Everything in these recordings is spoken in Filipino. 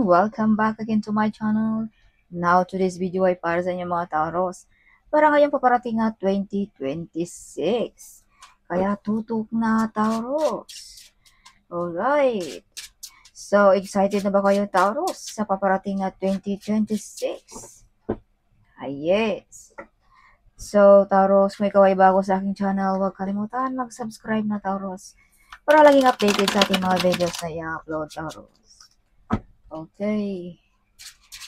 welcome back again to my channel. Now, today's video ay para sa inyo mga Tauros. Para ngayong paparating na 2026. Kaya tutok na Tauros. Alright. So, excited na ba kayo Tauros sa paparating na 2026? Yes. So, Tauros, kung ikaw ay bago sa aking channel, huwag kalimutan mag-subscribe na Tauros para laging updated sa ating mga videos na i-upload Tauros. Okay.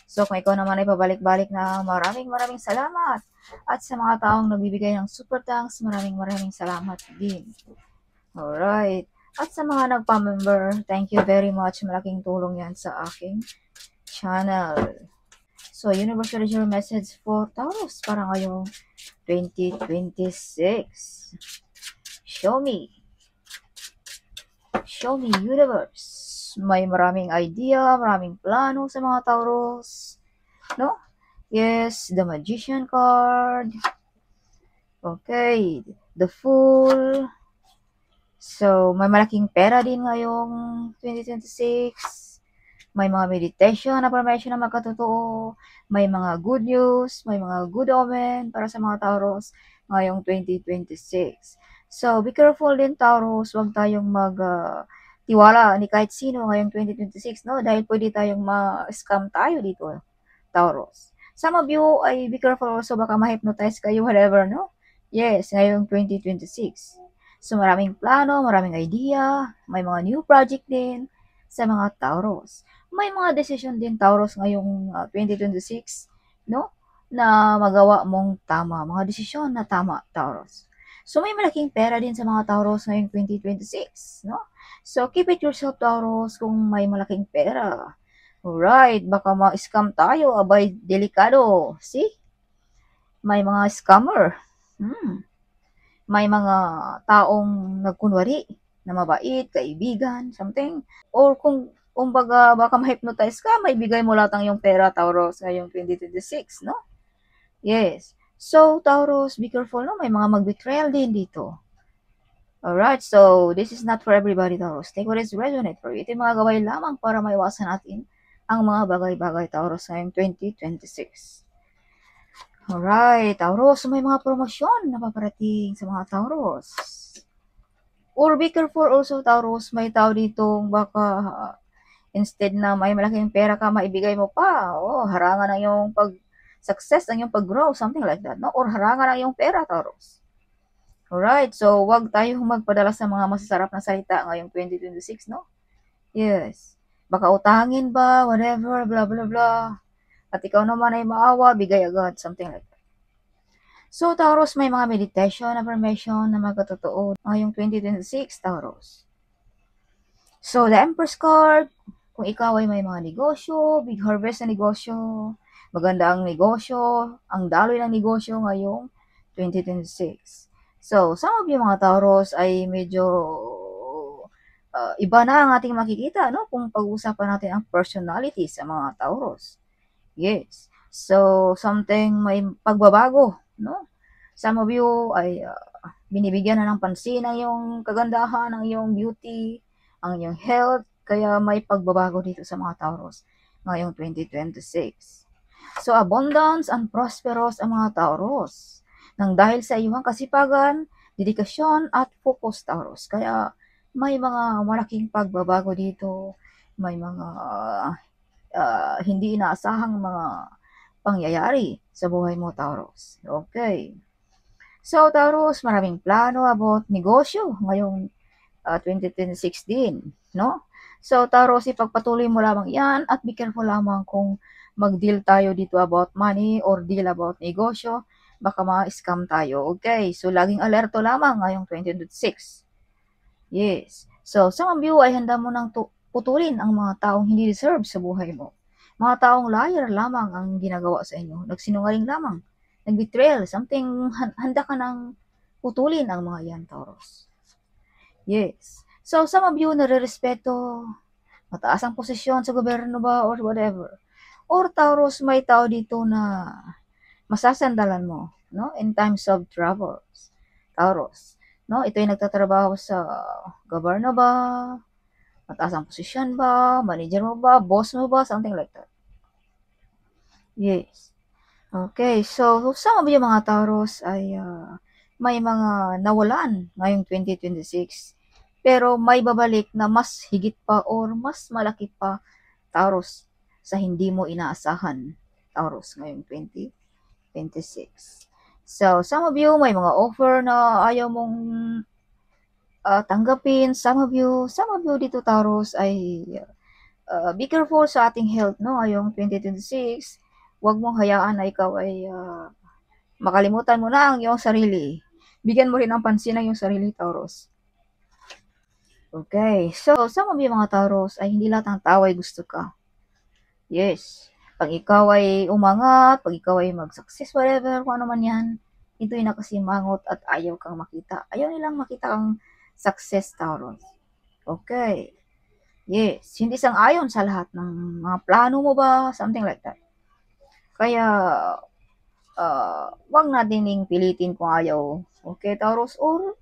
So, kung ikaw naman ay pabalik-balik na maraming salamat. At sa mga taong nagbibigay ng super thanks, maraming salamat din. Alright. At sa mga nagpa-member, thank you very much. Malaking tulong yan sa aking channel. So, universal is your message for Taurus para ngayong 2026. Show me. Show me, universe. May maraming idea, maraming plano sa mga Taurus. No? Yes, the Magician card. Okay, the Fool. So, may malaking pera din ngayong 2026. May mga meditation, affirmation na magkatotoo. May mga good news, may mga good omen para sa mga Taurus ngayong 2026. So, be careful din Taurus, huwag tayong tiwala ni kahit sino ngayong 2026, no? Dahil pwede tayong ma-scam tayo dito, Taurus. Some of you ay be careful also, baka ma-hypnotize kayo, whatever, no? Yes, ngayong 2026. So, maraming plano, maraming idea, may mga new project din sa mga Taurus. May mga decision din, Taurus, ngayong 2026, no? Na magawa mong tama. Mga desisyon na tama, Taurus. So, may malaking pera din sa mga Taurus ngayong 2026, no? So, keep it yourself, Taurus, kung may malaking pera. Alright, baka ma-scam tayo. Abay, delikado. See? May mga scammer. May mga taong nagkunwari na mabait, kaibigan, something. Or kung kumbaga baka ma-hypnotize ka, may bigay mo lahat ng yung pera, Taurus, ngayong 2026, no? Yes. So, Taurus, be careful, no? May mga mag-betrayal din dito. Alright, so this is not for everybody, Taurus. Take what is resonate for you. Ito yung mga gawin lamang para maiwasan natin ang mga bagay-bagay, Taurus, ngayong 2026. Alright, Taurus, may mga promosyon na paparating sa mga Taurus. Or be careful also, Taurus, may tao ditong baka instead na may malaking pera ka, maibigay mo pa. Harangan ng yung pag-success, ng yung pag-grow, something like that, no? Or harangan ng yung pera, Taurus. Alright, so wag tayong magpadala sa mga masasarap na salita ngayong 2026, no? Yes. Baka utangin ba, whatever, blah, blah, blah. At ikaw naman ay maawa, bigay agad, something like that. So, Taurus, may mga meditation, affirmation na magkatotoo ngayong 2026, Taurus. So, the Empress card, kung ikaw ay may mga negosyo, big harvest na negosyo, maganda ang negosyo, ang daloy ng negosyo ngayong 2026. So, some of you mga Taurus ay medyo iba na ang ating makikita, no? Kung pag-uusapan natin ang personality sa mga Taurus. Yes. So, something may pagbabago, no? Some of you ay binibigyan na ng pansin ang iyong kagandahan, ang iyong beauty, ang iyong health, kaya may pagbabago dito sa mga Taurus ngayong 2026. So, abundance and prosperous ang mga Taurus nang dahil sa iyong kasipagan, dedikasyon at focus, Taurus. Kaya may mga malaking pagbabago dito, may mga hindi inaasahang mga pangyayari sa buhay mo, Taurus. Okay. So, Taurus, maraming plano about negosyo ngayong 2026 din, no? So, Taurus, ipagpatuloy mo lamang yan at be careful lamang kung mag-deal tayo dito about money or deal about negosyo, baka ma-scam tayo. Okay, so laging alerto lamang ngayong 2026. Yes. So, some of you ay handa mo nang putulin ang mga taong hindi deserve sa buhay mo. Mga taong liar lamang ang ginagawa sa inyo. Nagsinungaling lamang. Nag-betrayal. Something, handa ka nang putulin ang mga yan, Taurus. Yes. So, some of you nare-respeto, mataas ang posisyon sa gobyerno ba or whatever. Or Taurus, may tao dito na masasandalan mo, no? In times of troubles. Taurus. No, ito yung nagtatrabaho sa gobyerno ba? Mataas ang posisyon ba? Manager mo ba? Boss mo ba? Something like that. Yes. Okay, so some of yung mga Taurus ay may mga nawalan ngayong 2026. Pero may babalik na mas higit pa or mas malaki pa, Taurus, sa hindi mo inaasahan, Taurus, ngayong 2026. So, some of you may mga offer na ayaw mong tanggapin. Some of you dito, Taurus, ay be careful sa ating health, no? Ngayong 2026, huwag mong hayaan na ikaw ay makalimutan mo na ang iyong sarili. Bigyan mo rin ng pansin ang iyong sarili, Taurus. Okay, so some of you mga Taurus ay hindi lahat ng tao ay gusto ka. Yes, pag ikaw ay umangat, pag ikaw ay mag-success, whatever, kung ano man yan, ito'y nakasimangot at ayaw kang makita. Ayaw nilang makita kang success, Taurus. Okay. Yes, hindi sang-ayon sa lahat ng mga plano mo ba, something like that. Kaya, wag natin ding pilitin kung ayaw. Okay, Taurus, or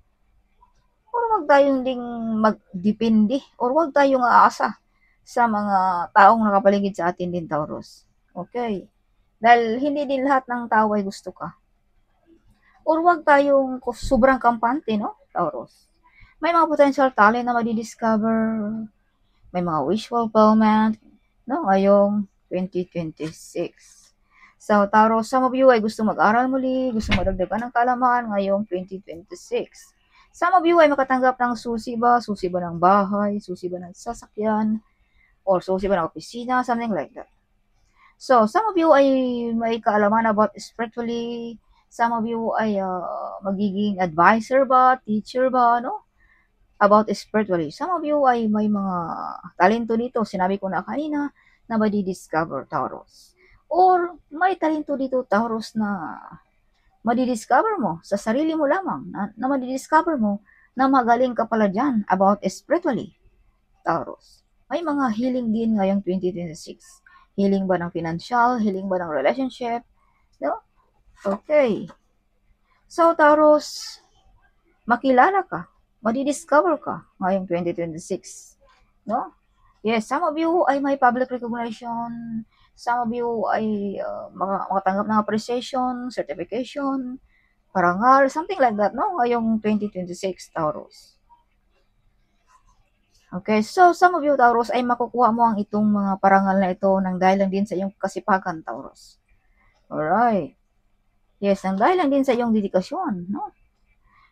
wag tayong ding magdepende, or wag tayong aasa sa mga taong nakapaligid sa atin din, Taurus. Okay? Dahil hindi din lahat ng tao ay gusto ka. Or wag tayong sobrang kampante, no, Taurus? May mga potential talent na madi-discover, may mga wish fulfillment, no, ngayong 2026. So, Taurus, some of you ay gusto mag-aral muli, gusto madagdagan ng kaalaman ngayong 2026. Some of you ay makatanggap ng susi ba ng bahay, susi ba ng sasakyan, or susi ba ng opisina, something like that. So, some of you ay may kaalaman about spiritually, some of you ay magiging advisor ba, teacher ba, no? About spiritually. Some of you ay may mga talento dito, sinabi ko na kanina, na madi-discover, Taurus. Or may talento dito, Taurus, na madi-discover mo sa sarili mo lamang, na madi-discover mo na magaling ka pala dyan about spiritually, Taurus. May mga healing din ngayong 2026. Healing ba ng financial, healing ba ng relationship, no? Okay. So, Taurus, makilala ka, madi-discover ka ngayong 2026, no? Yes, some of you ay may public recognition, some of you ay makatanggap ng appreciation, certification, parangal, something like that, no? Ngayong 2026, Taurus. Okay, so some of you, Taurus, ay makukuha mo ang itong mga parangal na ito ng dahil lang din sa iyong kasipagan, Taurus. Alright. Yes, ang dahil lang din sa iyong dedikasyon, no?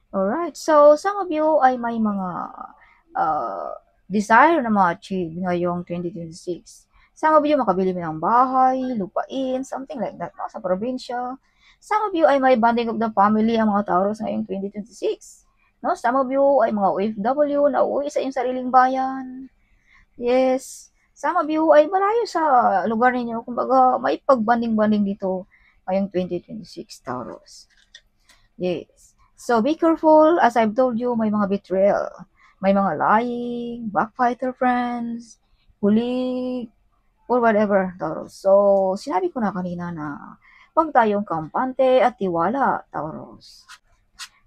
Alright, so some of you ay may mga desire na ma-achieve ngayong 2026. Some of you makabili mo ng bahay, lupain, something like that, no? Sa probinsya. Some of you ay may bonding of the family ang mga Taurus ngayong 2026. No? Some of you ay mga OFW na uuwi sa iyong sariling bayan. Yes. Some of you ay malayo sa lugar ninyo. Kumbaga, may pag-banding-banding dito ngayong 2026, Taurus. Yes. So, be careful. As I've told you, may mga betrayal. May mga lying, backfighter friends, huli, or whatever, Taurus. So, sinabi ko na kanina na huwag tayong kampante at tiwala, Taurus.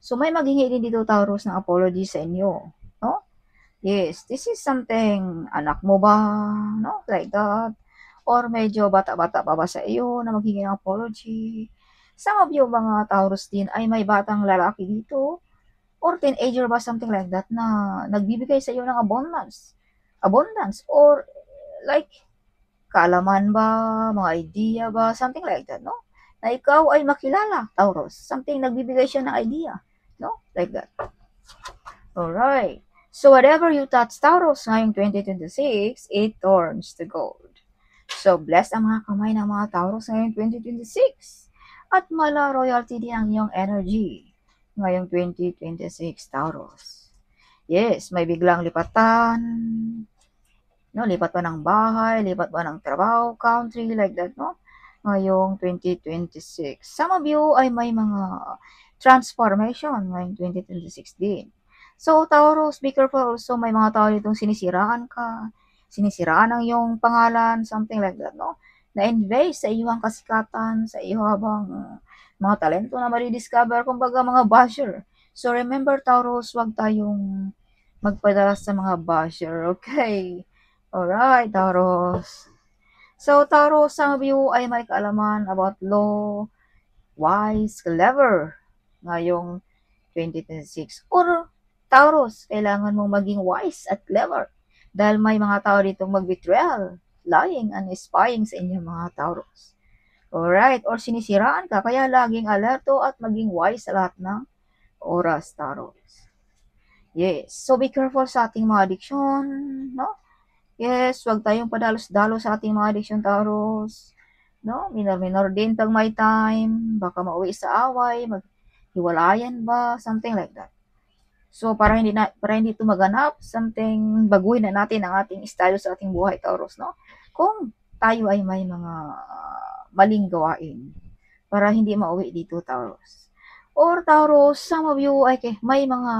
So, may maghingi din dito, Taurus, ng apology sa inyo. No? Yes, this is something, anak mo ba? No? Like that. Or medyo bata-bata pa ba sa iyo na maghingi ng apology? Some of you, mga Taurus din, ay may batang lalaki dito. Or teenager ba, something like that, na nagbibigay sa iyo ng abundance. Abundance. Or like, kaalaman ba, mga idea ba, something like that, no? Na ikaw ay makilala, Taurus. Something nagbibigay siya ng idea. No? Like that. Alright. So, whatever you touch, Taurus, ngayong 2026, it turns to gold. So, bless ang mga kamay ng mga Taurus ngayong 2026. At mala royalty din ang iyong energy ngayong 2026, Taurus. Yes, may biglang lipatan, no? Lipat ba ng bahay, lipat ba ng trabaho, country, like that, no? Ngayong 2026. Some of you ay may mga transformation ngayong 2026 din. So, Taurus, be careful also. May mga tao ditong sinisiraan ka, sinisiraan ang iyong pangalan, something like that, no? Na-invest sa iyong kasikatan, sa iyong habang mga talento na ma-rediscover, kumbaga mga basher. So, remember, Taurus, wag tayong magpadala sa mga basher, okay? Alright, Taurus. So, Taurus, some of you ay may kaalaman about law, wise, clever ngayong 2026. Or, Taurus, kailangan mong maging wise at clever dahil may mga tao ditong mag-betrayal, lying, and spying sa inyo mga Taurus. Alright, or sinisiraan ka, kaya laging alerto at maging wise sa lahat ng oras, Taurus. Yes, so be careful sa ating mga addiction, no? Yes, wag tayong padalos-dalos sa ating mga addiction, Taurus. No? Minor-minor din pag may time, baka mauwi sa away, maghiwalayan ba, something like that. So, para hindi ito maganap, something, baguhin na natin ang ating estado sa ating buhay, Taurus, no? Kung tayo ay may mga maling gawain, para hindi mauwi dito, Taurus. Or, Taurus, some of you ay may mga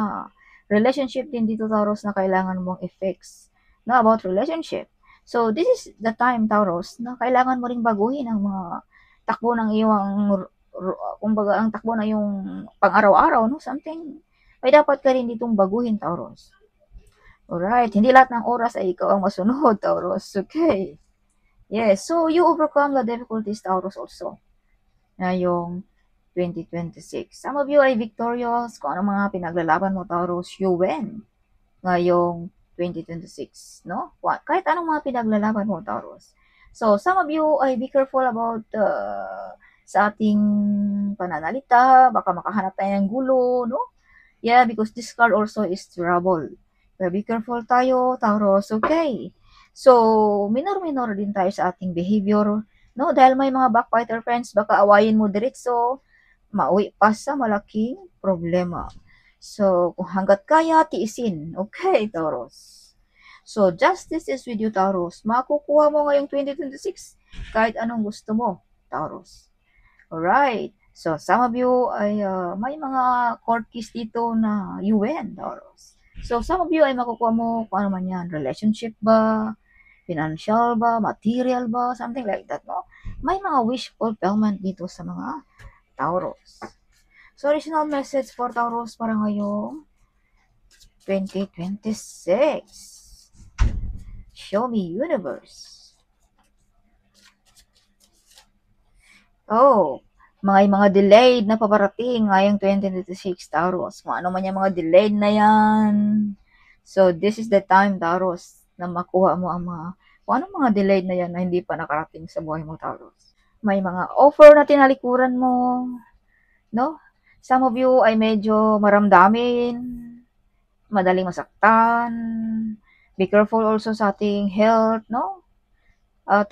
relationship din dito, Taurus, na kailangan mong effects na about relationship. So, this is the time, Taurus, na kailangan mo ring baguhin ang mga takbo ng iyong, kumbaga, ang takbo na yung pang-araw-araw, no? Something, may dapat ka rin ditong baguhin, Taurus. Alright, hindi lahat ng oras ay ikaw ang masunod, Taurus. Okay. Yes, so you overcome the difficulties, Taurus, also. Ngayong 2026. Some of you ay victorious. Kung ano mga pinaglalaban mo, Taurus, you win. Ngayong 2026, no? Kahit anong mga pinaglalaban mo, Taurus. So, some of you ay be careful about sa ating pananalita. Baka makahanap tayo ng gulo, no? Yeah, because this card also is trouble. Kaya be careful tayo, Taurus, okay? So, minor-minor din tayo sa ating behavior, no? Dahil may mga backbiter friends, baka awayin mo diretso, mauwi pa sa malaking problema. So, kung hanggat kaya, tiisin. Okay, Taurus. So, justice is with you, Taurus. Makukuha mo ngayong 2026 kahit anong gusto mo, Taurus. Alright. So, some of you ay may mga court case dito na you win, Taurus. So, some of you ay makukuha mo kung ano man yan, relationship ba, financial ba, material ba, something like that, no? May mga wish fulfillment dito sa mga Taurus. So, original message for Taurus para ngayong 2026. Show me universe. Oh, mga delayed na paparating ngayong 2026, Taurus. Kung ano man yung mga delayed na yan. So, this is the time, Taurus, na makuha mo ang mga, kung ano mga delayed na yan na hindi pa nakarating sa buhay mo, Taurus. May mga offer na tinalikuran mo, no? Some of you ay medyo maramdamin, madaling masaktan. Be careful also sa ating health, no?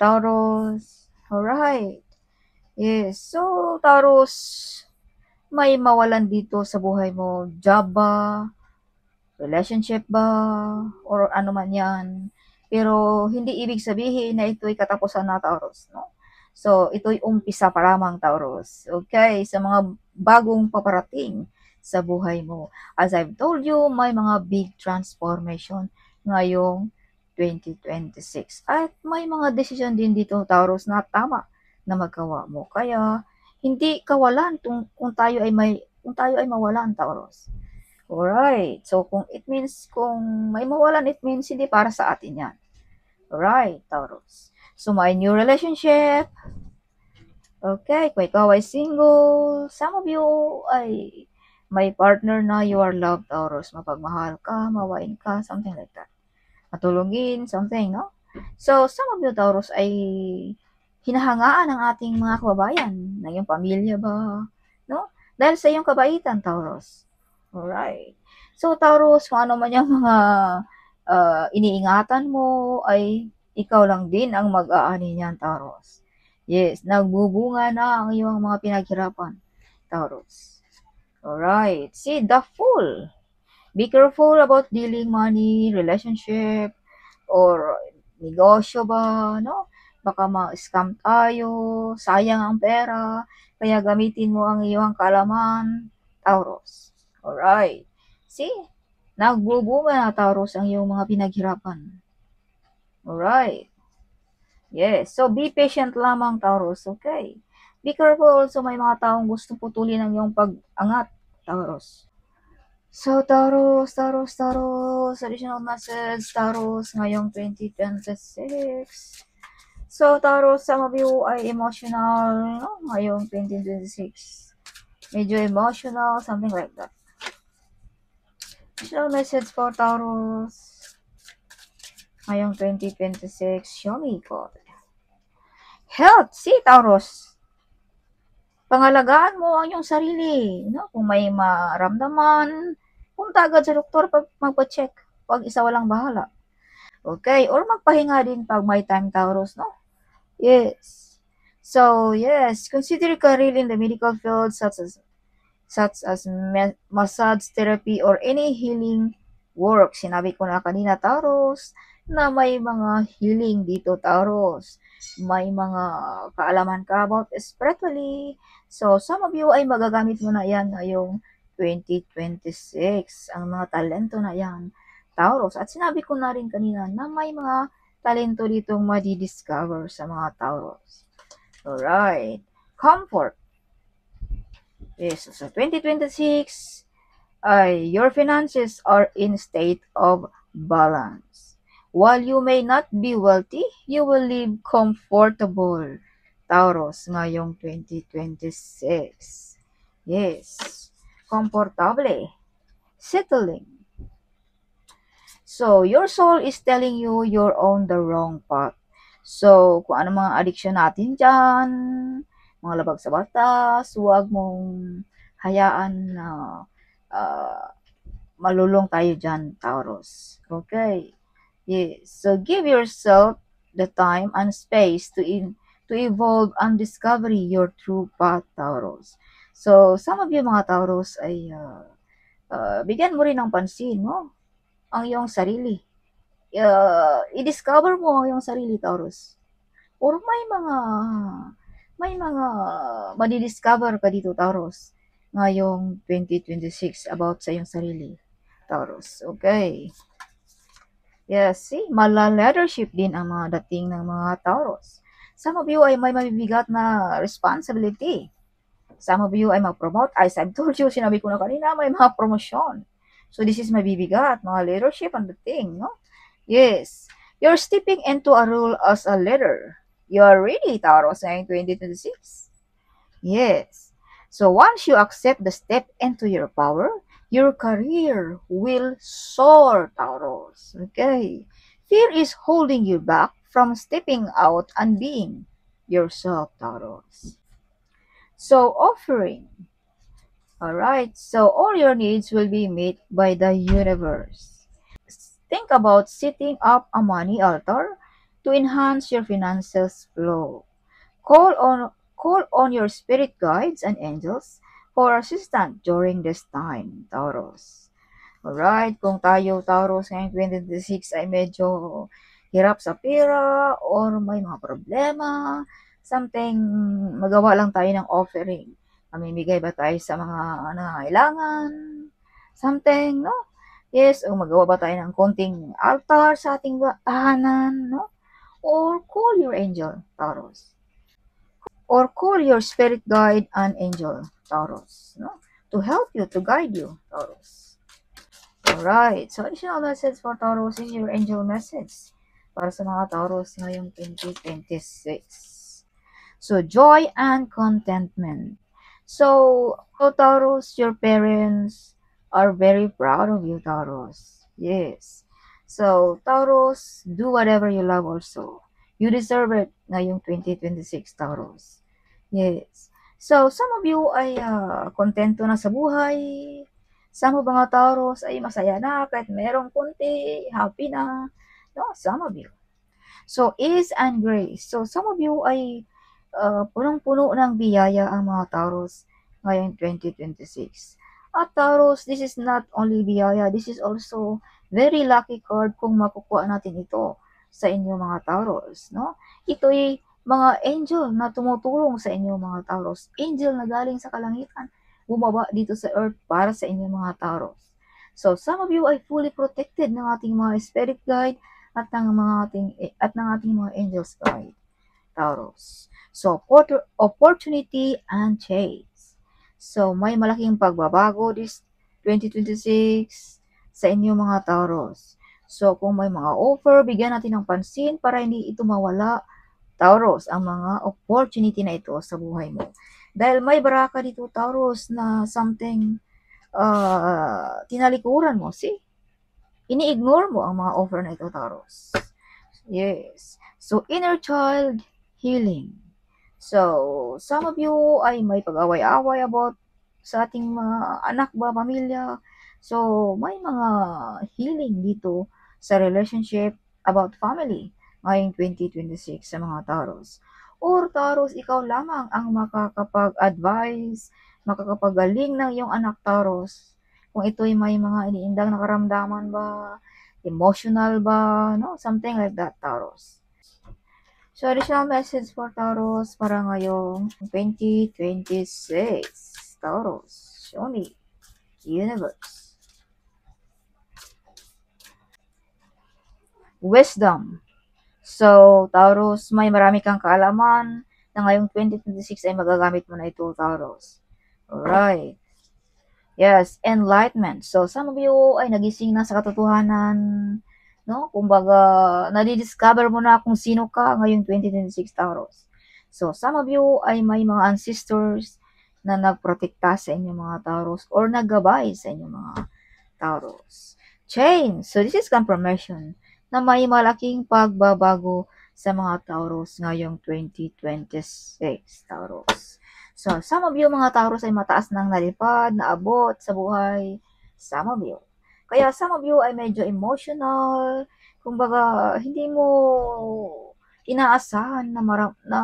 Taurus. Alright. Yes. So, Taurus, may mawalan dito sa buhay mo. Job ba? Relationship ba? Or ano man yan. Pero, hindi ibig sabihin na ito'y katapusan na, Taurus, no? So, ito'y umpisa pa lamang, Taurus. Okay? Sa mga bagong paparating sa buhay mo. As I've told you, may mga big transformation ngayong 2026. At may mga desisyon din dito, Taurus, na tama na magawa mo. Kaya, hindi kawalan kung tayo ay mawalan, Taurus. Alright. So, kung may mawalan, it means hindi para sa atin yan. Alright, Taurus. So, may new relationship. Okay, kung ikaw ay single, some of you ay may partner na you are loved, Taurus. Mapagmahal ka, mawain ka, something like that. Matulungin, something, no? So, some of you, Taurus, ay hinahangaan ng ating mga kababayan, ng iyong pamilya ba, no? Dahil sa iyong kabaitan, Taurus. Alright. So, Taurus, kung ano man yung mga iniingatan mo, ay ikaw lang din ang mag-aani niyan, Taurus. Yes, nagbubunga na ang iyong mga pinaghirapan, Taurus. Alright. See, the Fool. Be careful about dealing money, relationship, or negosyo ba, no? Baka ma-scam tayo, sayang ang pera, kaya gamitin mo ang iyong kaalaman, Taurus. Alright. See? Nagbubunga na, Taurus, ang iyong mga pinaghirapan. Alright. Yes. So, be patient lamang, Taurus. Okay. Be careful also, may mga taong gusto putulin ang iyong pag-angat, Taurus. So, Taurus, additional message, Taurus, ngayong 2026. So, Taurus, some of you ay emotional, no? Ngayong 2026. Medyo emotional, something like that. Additional message for Taurus, ngayong 2026, show me God. Health, si Taurus. Pangalagaan mo ang iyong sarili, no? Kung may maramdaman, punta agad sa doktor pag magpa-check. Pag isa walang bahala. Okay? Or magpahinga din pag may time, Taurus, no? Yes. So, yes, consider career in the medical field such as massage therapy or any healing work. Sinabi ko na kanina, Taurus, na may mga healing dito, Taurus. May mga kaalaman ka about spiritually. So, some of you ay magagamit mo na yan ngayong 2026. Ang mga talento na yan, Taurus. At sinabi ko na rin kanina na may mga talento ditong madi-discover sa mga Taurus. Alright. Comfort. Yes, so 2026, your finances are in state of balance. While you may not be wealthy, you will live comfortable. Taurus, ngayong 2026. Yes, comfortable. Settling. So, your soul is telling you you're on the wrong path. So, kung ano mga addiction natin dyan, mga labag sa batas, huwag mong hayaan na malulong tayo dyan, Taurus. Okay. Yes. So, give yourself the time and space to evolve and discover your true path, Taurus. So, some of you mga Taurus ay bigyan mo rin ng pansin, no? Ang iyong sarili. I-discover mo ang iyong sarili, Taurus. Or may mga madi-discover ka dito, Taurus, ngayong 2026 about sa iyong sarili, Taurus. Okay. Yes, see, mala-leadership din ang mga dating ng mga Taurus. Some of you ay may mabibigat na responsibility. Some of you ay mag-promote. As I've told you, sinabi ko na kanina, may mga promotion. So this is mabibigat, mga leadership and the thing, no? Yes. You're stepping into a role as a leader. You are ready, Taurus, in 2026. Yes. So once you accept the step into your power, your career will soar, Taurus. Okay. Fear is holding you back from stepping out and being yourself, Taurus. So offering. Alright, so all your needs will be met by the universe. Think about setting up a money altar to enhance your finances flow. Call on your spirit guides and angels for assistance during this time, Taurus. Alright, kung tayo, Taurus, ngayong 2026 ay medyo hirap sa pera or may mga problema, something, magawa lang tayo ng offering. Mamimigay ba tayo sa mga nangangailangan? Something, no? Yes, o magawa ba tayo ng konting altar sa ating tahanan, no? Or call your angel, Taurus. Or call your spirit guide and angel, Taurus, no? To help you, to guide you, Taurus. Alright, so additional message for Taurus is your angel message para sa mga Taurus ngayong 2026. So, joy and contentment. So, Taurus, your parents are very proud of you, Taurus. Yes. So, Taurus, do whatever you love also. You deserve it ngayong 2026, Taurus. Yes. So, some of you ay kontento na sa buhay. Some of mga Taurus ay masaya na kahit merong kunti, happy na. No, some of you. So, ease and grace. So, some of you ay punong-puno ng biyaya ang mga Taurus ngayong 2026. At Taurus, this is not only biyaya, this is also very lucky card kung makukuha natin ito sa inyo mga Taurus, no? Ito ay mga angel na tumutulong sa inyo mga Taurus. Angel na galing sa kalangitan, bumaba dito sa earth para sa inyo mga Taurus. So, some of you ay fully protected ng ating mga spirit guide at ng ating mga angels guide, Taurus. So, opportunity and change. So, may malaking pagbabago 2026 sa inyo mga Taurus. So, kung may mga offer, bigyan natin ng pansin para hindi ito mawala, Taurus, ang mga opportunity na ito sa buhay mo. Dahil may baraka dito, Taurus, na something tinalikuran mo. See? Ini-ignore mo ang mga offer na ito, Taurus. Yes. So, inner child healing. So, some of you ay may pag-away-away about sa ating mga anak ba, pamilya. So, may mga healing dito sa relationship about family ngayong 2026 sa mga Taurus. Or Taurus, ikaw lamang ang makakapag-advise, makakapagaling ng iyong anak Taurus. Kung ito'y may mga iniindang nakaramdaman ba, emotional ba, no? Something like that, Taurus. So, additional message for Taurus para ngayong 2026. Taurus, show me, universe. Wisdom. So, Taurus, may marami kang kaalaman na ngayong 2026 ay magagamit mo na ito, Taurus. Alright. Yes, enlightenment. So, some of you ay nagising na sa katotohanan, no? Kumbaga, nadidiscover mo na kung sino ka ngayong 2026, Taurus. So, some of you ay may mga ancestors na nagprotekta sa inyong mga Taurus or naggabay sa inyong mga Taurus. Change. So, this is confirmation na may malaking pagbabago sa mga Taurus ngayong 2026, Taurus. So, some of you mga Taurus ay mataas nang nalipad, naabot sa buhay. Some of you. Kaya some of you ay medyo emotional. Kumbaga, hindi mo inaasahan na,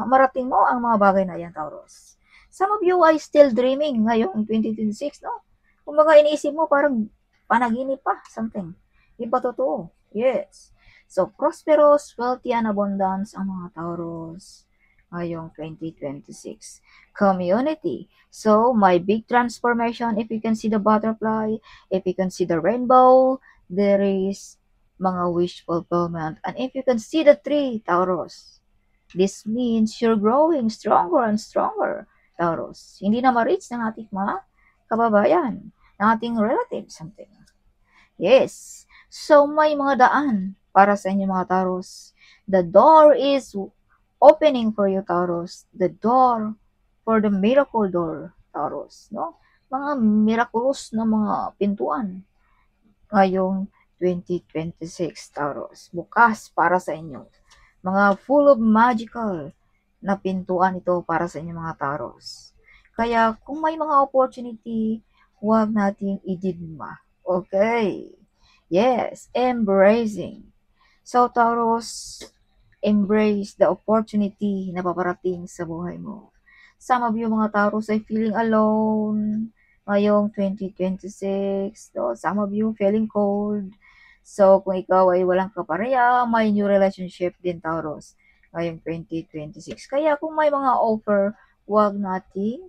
marating mo ang mga bagay na yan, Taurus. Some of you ay still dreaming ngayong 2026, no? Kumbaga, iniisip mo parang panaginip pa, something. Di ba totoo? Yes. So, prosperous, wealthy, and abundance ang mga Taurus ngayong 2026. Community. So, my big transformation, if you can see the butterfly, if you can see the rainbow, there is mga wish fulfillment. And if you can see the tree, Taurus, this means you're growing stronger and stronger, Taurus. Hindi na ma-reach ng ating mga kababayan, ng ating relative, something. Yes. So, may mga daan para sa inyo mga Taurus. The door is opening for you, Taurus. The door for the miracle door, Taurus. No? Mga miraculous na mga pintuan ngayong 2026, Taurus. Bukas para sa inyo. Mga full of magical na pintuan ito para sa inyo mga Taurus. Kaya kung may mga opportunity, huwag nating ididma. Okay. Yes, embracing. So, Taurus, embrace the opportunity na paparating sa buhay mo. Some of you mga Taurus ay feeling alone ngayong 2026. So, some of you feeling cold. So, kung ikaw ay walang kapareha, may new relationship din, Taurus, ngayong 2026. Kaya kung may mga offer, huwag nating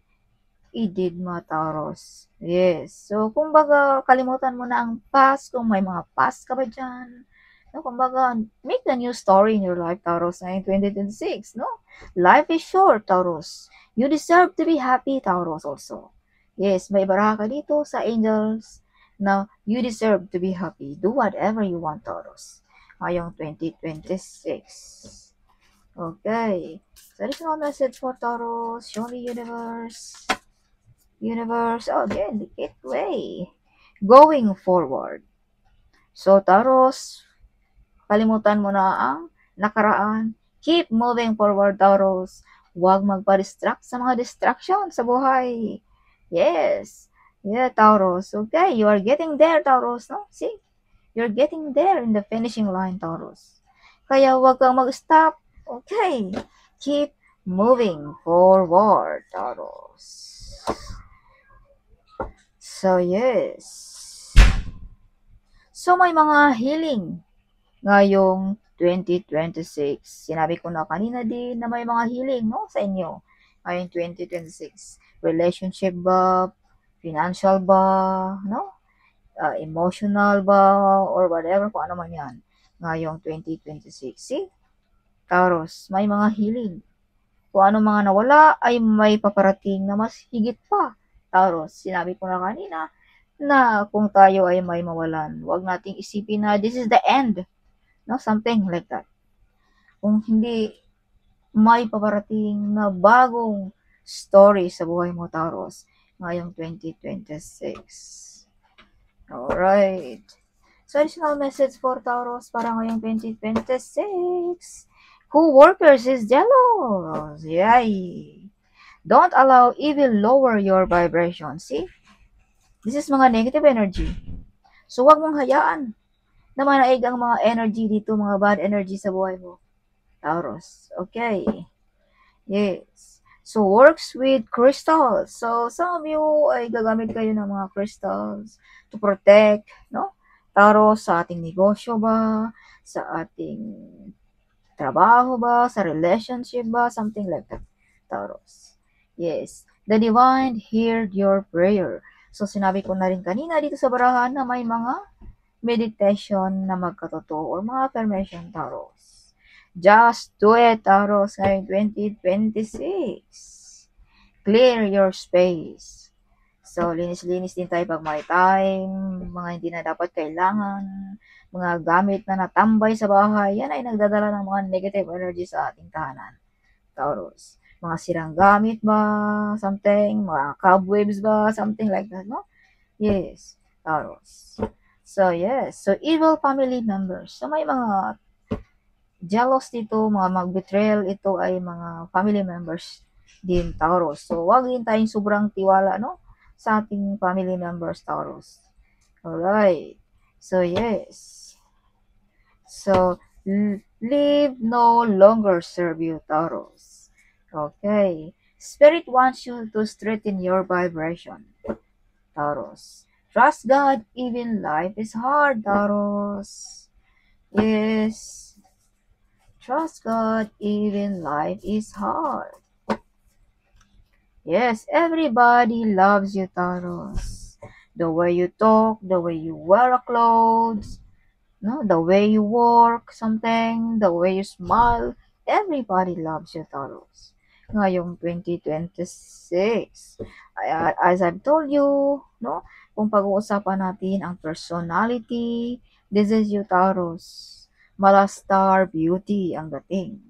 ididma, Taurus. Yes. So, kumbaga, kalimutan mo na ang past. Kung may mga past ka ba dyan, no? Kumbaga, make a new story in your life, Taurus, ngayong 2026, no? Life is short, Taurus. You deserve to be happy, Taurus, also. Yes, may baraka dito sa angels na you deserve to be happy. Do whatever you want, Taurus, ngayong 2026. Okay. So, additional message for Taurus. Show me universe. Universe. Oh, again, the gateway. Going forward. So, Taurus, kalimutan mo na ang nakaraan. Keep moving forward, Taurus. Huwag magpa-distract sa mga distraction sa buhay. Yes. Yeah, Taurus. Okay, you are getting there, Taurus. No? See? You're getting there in the finishing line, Taurus. Kaya huwag kang mag-stop. Okay. Keep moving forward, Taurus. So, yes. So, may mga healing ngayong 2026. Sinabi ko na kanina din na may mga healing, no, sa inyo ngayong 2026. Relationship ba? Financial ba? No? Emotional ba? Or whatever, kung ano man yan ngayong 2026. See? Taurus, may mga healing. Kung ano mga nawala ay may paparating na mas higit pa. Taurus, sinabi ko na kanina, na kung tayo ay may mawalan, huwag nating isipin na this is the end, no? Something like that. Kung hindi may paparating na bagong story sa buhay mo, Taurus, ngayong 2026. Alright. So, additional message for Taurus para ngayong 2026. Co-workers is jealous. Yay! Don't allow evil lower your vibration. See? This is mga negative energy. So, wag mong hayaan na manaig ang mga energy dito, mga bad energy sa buhay mo. Taurus. Okay. Yes. So, works with crystals. So, some of you ay gagamit kayo ng mga crystals to protect, no? Taurus, sa ating negosyo ba? Sa ating trabaho ba? Sa relationship ba? Something like that. Taurus. Yes. The divine heard your prayer. So, sinabi ko na rin kanina dito sa barahan na may mga meditation na magkatotoo or mga affirmation, Taurus. Just do it, Taurus, ngayong 2026. Clear your space. So, linis-linis din tayo pag may time, mga hindi na dapat kailangan, mga gamit na natambay sa bahay, yan ay nagdadala ng mga negative energy sa ating tahanan, Taurus. Mga sirang gamit ba, something, mga cobwebs ba, something like that, no? Yes, Taurus. So, yes. So, evil family members. So, may mga jealous dito, mga mag-betrayal, ito ay mga family members din, Taurus. So, wag din tayong sobrang tiwala, no? Sa ating family members, Taurus. Alright. So, yes. So, leave no longer serve you, Taurus. Okay. Spirit wants you to strengthen your vibration, Taurus. Trust God, even life is hard, Taurus. Yes. Trust God, even life is hard. Yes, everybody loves you, Taurus. The way you talk, the way you wear clothes, no, the way you work, something, the way you smile, everybody loves you, Taurus. Ngayong 2026, as I've told you, no, kung pag-uusapan natin ang personality, this is you, Taurus. Malastar beauty ang dating.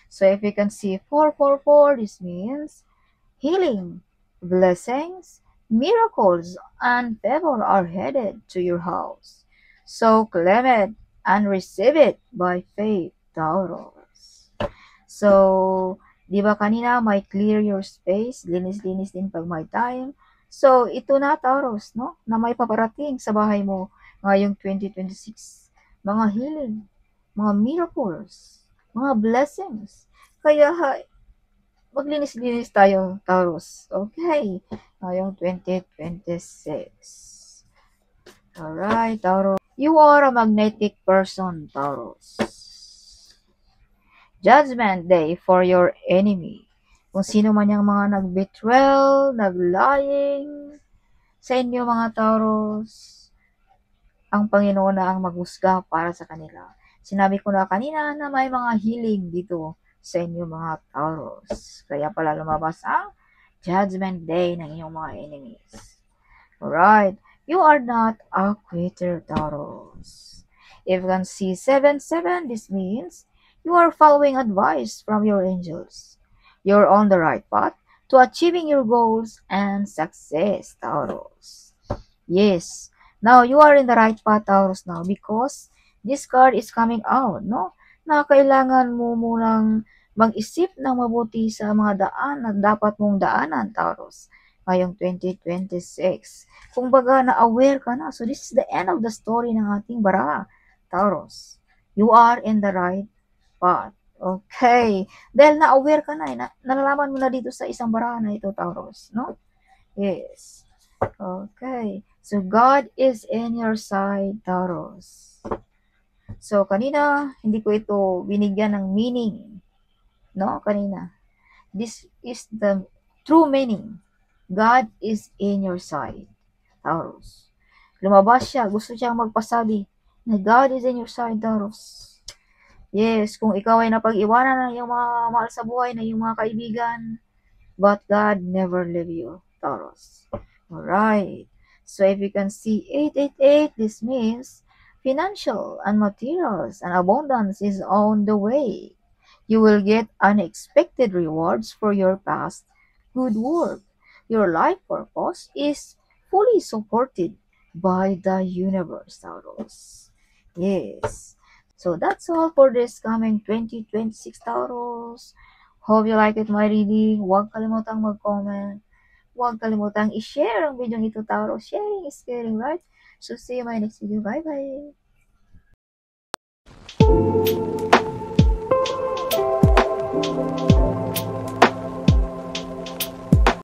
So if you can see 444, this means healing, blessings, miracles, and favor are headed to your house. So claim it and receive it by faith, Taurus. So, di ba kanina may clear your space, linis-linis din pag may time. So, ito na, Taurus, no? Na may paparating sa bahay mo ngayong 2026. Mga healing, mga miracles, mga blessings. Kaya, maglinis-linis tayo, Taurus. Okay. Ngayong 2026. Alright, Taurus. You are a magnetic person, Taurus. Judgment Day for your enemy. Kung sino man yung mga nag-betrayal, nag-lying sa inyo, mga Taurus, ang Panginoon na ang maghusga para sa kanila. Sinabi ko na kanina na may mga healing dito sa inyo, mga Taurus. Kaya pala lumabas ang Judgment Day ng inyong mga enemies. Alright. You are not a quitter, Taurus. If you can see 7-7, this means you are following advice from your angels. You're on the right path to achieving your goals and success, Taurus. Yes. Now, you are in the right path, Taurus, now because this card is coming out, no? Na kailangan mo munang mag-isip ng mabuti sa mga daan na dapat mong daanan, Taurus, ngayong 2026. Kung baga, na-aware ka na. So, this is the end of the story ng ating baraha, Taurus. You are in the right path. Okay. Dahil na-aware ka na, nalalaman mo na dito sa isang baraha na ito, Taurus, no? Yes. Okay. So, God is in your side, Taurus. So, kanina, hindi ko ito binigyan ng meaning. No? Kanina. This is the true meaning. God is in your side, Taurus. Lumabas siya. Gusto siyang magpasabi na God is in your side, Taurus. Yes, kung ikaw ay napag-iwanan ng iyong mga mahal sa buhay, na iyong mga kaibigan, but God never leave you, Taurus. Alright. So if you can see 888, this means financial and materials and abundance is on the way. You will get unexpected rewards for your past good work. Your life purpose is fully supported by the universe, Taurus. Yes. So that's all for this coming 2026, Taurus. Hope you like it, my reading. Huwag kalimutang mag-comment. Huwag kalimutang i-share ang video ito, Taurus. Sharing is caring, right? So see you in my next video. Bye-bye!